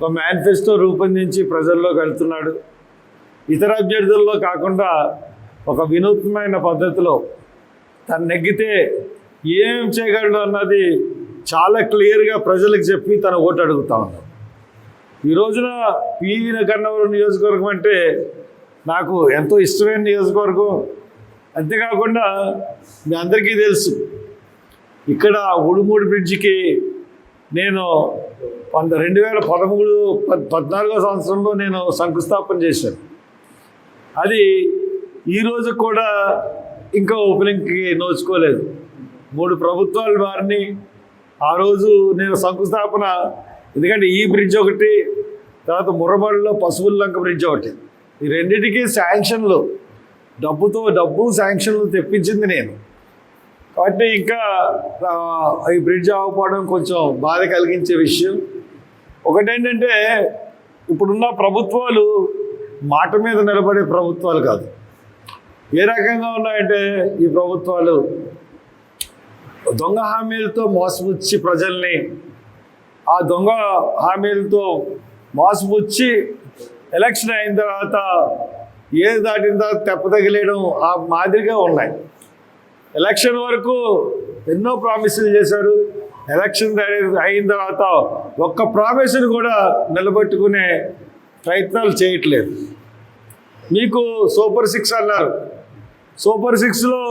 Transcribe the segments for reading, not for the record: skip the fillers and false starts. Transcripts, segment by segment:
ఒక మేనిఫెస్టో రూపొందించి ప్రజల్లోకి వెళ్తున్నాడు. ఇతర అభ్యర్థుల్లో కాకుండా ఒక వినూత్నమైన పద్ధతిలో తను నెగ్గితే ఏం చేయగలడు అన్నది చాలా క్లియర్గా ప్రజలకు చెప్పి తన ఓటు అడుగుతా ఉన్నాడు. ఈ రోజున పివి గన్నవరం నియోజకవర్గం అంటే నాకు ఎంతో ఇష్టమైన నియోజకవర్గం. అంతేకాకుండా మీ అందరికీ తెలుసు, ఇక్కడ ఉడుమూడి బ్రిడ్జికి నేను 2014 సంవత్సరంలో నేను శంకుస్థాపన చేశాను. అది ఈరోజు కూడా ఇంకా ఓపెనింగ్కి నోచుకోలేదు. 3 ప్రభుత్వాలు మారిని. ఆ రోజు నేను శంకుస్థాపన, ఎందుకంటే ఈ బ్రిడ్జ్ ఒకటి, తర్వాత ముర్రబడిలో పశువుల్లంక బ్రిడ్జ్ ఒకటి, ఈ రెండింటికి శాంక్షన్లు డబ్బు శాంక్షన్లు తెప్పించింది నేను. కాబట్టి ఇంకా ఈ బ్రిడ్జ్ అవ్వకపోవడం కొంచెం బాధ కలిగించే విషయం. ఒకటేంటంటే ఇప్పుడున్న ప్రభుత్వాలు మాట మీద నిలబడే ప్రభుత్వాలు కాదు. ఏ రకంగా ఉన్నాయంటే ఈ ప్రభుత్వాలు దొంగ హామీలతో మోసపుచ్చి ప్రజల్ని, ఆ దొంగ హామీలతో మోసపుచ్చి ఎలక్షన్ అయిన తర్వాత ఏది దాటిన తర్వాత తెప్పతగిలేయడం ఆ మాదిరిగా ఉన్నాయి. ఎలక్షన్ వరకు ఎన్నో ప్రామిసులు చేశారు. ఎలక్షన్ అయిన తర్వాత ఒక్క ప్రామిస్ని కూడా నిలబెట్టుకునే ప్రయత్నాలు చేయట్లేదు. మీకు సూపర్ 6 అన్నారు. సూపర్ 6లో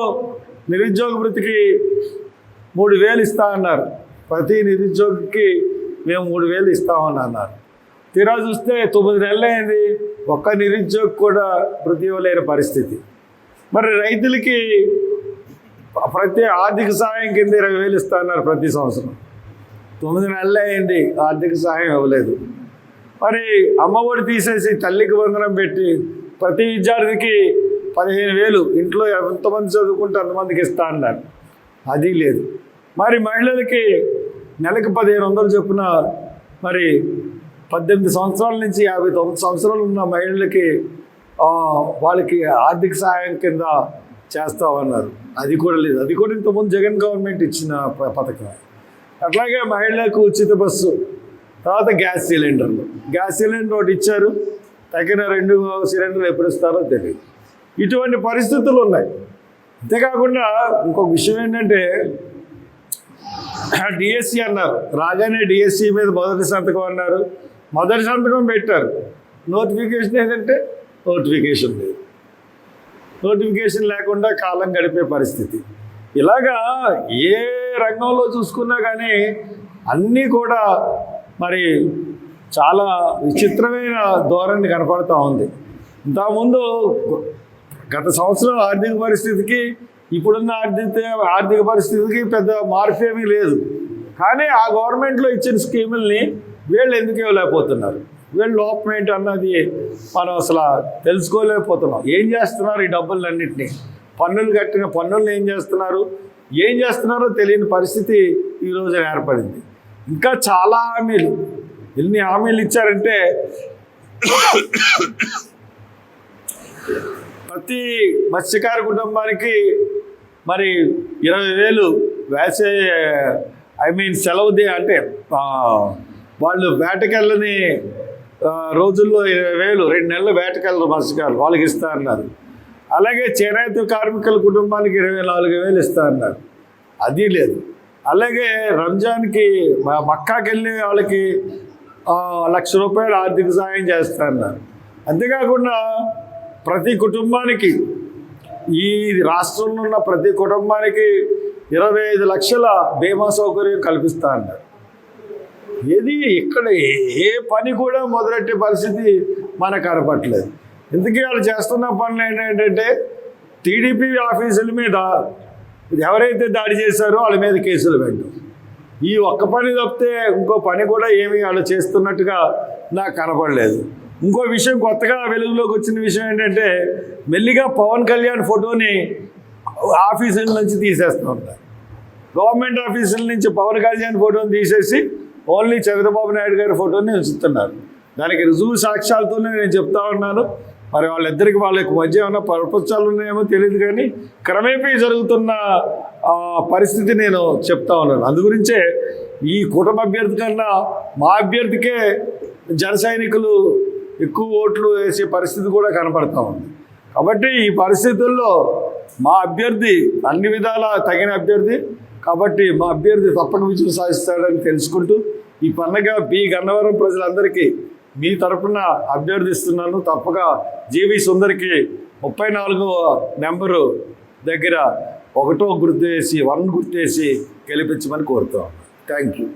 నిరుద్యోగ వృత్తికి 3,000 ఇస్తా అన్నారు. ప్రతి నిరుద్యోగికి మేము 3,000 ఇస్తామని అన్నారు. తీరా చూస్తే 9 నెలలు అయింది, ఒక్క నిరుద్యోగి కూడా వృత్తి ఇవ్వలేని పరిస్థితి. మరి రైతులకి ప్రతి ఆర్థిక సహాయం కింద 20,000 ఇస్తా అన్నారు ప్రతి సంవత్సరం. 9 నెలలు అయింది, ఆర్థిక సహాయం ఇవ్వలేదు. మరి అమ్మఒడి తీసేసి తల్లికి వందనం పెట్టి ప్రతి విద్యార్థికి 15,000 ఇంట్లో ఎంతమంది చదువుకుంటే అంతమందికి ఇస్తా అన్నారు. అది లేదు. మరి మహిళలకి నెలకి 1,500 చొప్పున, మరి 18 సంవత్సరాల నుంచి 59 సంవత్సరాలు ఉన్న మహిళలకి వాళ్ళకి ఆర్థిక సహాయం కింద చేస్తామన్నారు. అది కూడా లేదు. అది కూడా ఇంతకుముందు జగన్ గవర్నమెంట్ ఇచ్చిన పథకం. అట్లాగే మహిళలకు ఉచిత బస్సు, తర్వాత గ్యాస్ సిలిండర్ ఒకటి ఇచ్చారు. తగిన 2 సిలిండర్లు ఎప్పుడు ఇస్తారో తెలియదు. ఇటువంటి పరిస్థితులు ఉన్నాయి. అంతేకాకుండా ఇంకొక విషయం ఏంటంటే డిఎస్సి అన్నారు. రాగానే డిఎస్సి మీద మొదటి సంతకం అన్నారు. మొదటి సంతకం పెట్టారు. నోటిఫికేషన్ ఏంటంటే నోటిఫికేషన్ లేదు. నోటిఫికేషన్ లేకుండా కాలం గడిపే పరిస్థితి. ఇలాగా ఏ రంగంలో చూసుకున్నా కానీ అన్నీ కూడా మరి చాలా విచిత్రమైన ధోరణి కనపడుతూ ఉంది. ఇంతకుముందు గత సంవత్సరం ఆర్థిక పరిస్థితికి ఇప్పుడున్న ఆర్థిక పరిస్థితికి పెద్ద మార్పు ఏమీ లేదు. కానీ ఆ గవర్నమెంట్లో ఇచ్చిన స్కీముల్ని వీళ్ళు ఎందుకు ఇవ్వలేకపోతున్నారు? వీళ్ళు లోపం ఏంటి అన్నది మనం అసలు తెలుసుకోలేకపోతున్నాం. ఏం చేస్తున్నారు ఈ డబ్బులన్నింటినీ? పన్నులు కట్టిన పన్నులను ఏం చేస్తున్నారో తెలియని పరిస్థితి ఈరోజు ఏర్పడింది. ఇంకా చాలా హామీలు, ఎన్ని హామీలు ఇచ్చారంటే ప్రతి మత్స్యకార కుటుంబానికి మరి 20,000 సెలవు అంటే వాళ్ళు వేటకెళ్ళని రోజుల్లో 20,000, 2 నెలలు వేటకెళ్ళరు మత్స్యకారులు, వాళ్ళకి ఇస్తా అన్నారు. అలాగే చేనేత కార్మికుల కుటుంబానికి 24,000 ఇస్తా అన్నారు. అది లేదు. అలాగే రంజాన్కి మక్కాకి వెళ్ళే వాళ్ళకి 1,00,000 రూపాయలు ఆర్థిక సహాయం చేస్తా అన్నారు. అంతేకాకుండా ప్రతి కుటుంబానికి, ఈ రాష్ట్రంలో ఉన్న ప్రతి కుటుంబానికి 25 లక్షల బీమా సౌకర్యం కల్పిస్తా అన్నారు. ఏది ఇక్కడ ఏ పని కూడా మొదలెట్టే పరిస్థితి మనకు కనపట్లేదు. ఇందుకే వాళ్ళు చేస్తున్న పనులు ఏంటంటే టీడీపీ ఆఫీసుల మీద ఎవరైతే దాడి చేశారో వాళ్ళ మీద కేసులు పెట్టడం. ఈ ఒక్క పని తప్పితే ఇంకో పని కూడా ఏమీ వాళ్ళు చేస్తున్నట్టుగా నాకు కనపడలేదు. ఇంకో విషయం కొత్తగా వెలుగులోకి వచ్చిన విషయం ఏంటంటే మెల్లిగా పవన్ కళ్యాణ్ ఫోటోని ఆఫీసుల నుంచి తీసేస్తూ ఉంటారు. గవర్నమెంట్ ఆఫీసుల నుంచి పవన్ కళ్యాణ్ ఫోటోని తీసేసి ఓన్లీ చంద్రబాబు నాయుడు గారి ఫోటోని ఉంచుతున్నారు. దానికి రుజువు సాక్ష్యాలతోనే నేను చెప్తా ఉన్నాను. మరి వాళ్ళిద్దరికి వాళ్ళకి మధ్య ఏమైనా పరపక్షాలు ఉన్నాయేమో తెలియదు, కానీ క్రమేపీ జరుగుతున్న పరిస్థితి నేను చెప్తా ఉన్నాను. అందుగురించే ఈ కూటమి అభ్యర్థి కన్నా మా అభ్యర్థికే జన సైనికులు ఎక్కువ ఓట్లు వేసే పరిస్థితి కూడా కనపడతా ఉంది. కాబట్టి ఈ పరిస్థితుల్లో మా అభ్యర్థి అన్ని విధాల తగిన అభ్యర్థి, కాబట్టి మా అభ్యర్థి తప్పక విజయం సాధిస్తాడని తెలుసుకుంటూ ఈ పండగ పి గన్నవరం ప్రజలందరికీ మీ తరఫున అభ్యర్థిస్తున్నాను. తప్పక జీవి సుందరికి 34వ నెంబరు దగ్గర 1 గుర్తు వేసి 1 గుర్తు వేసి గెలిపించమని కోరుతాం. Thank you.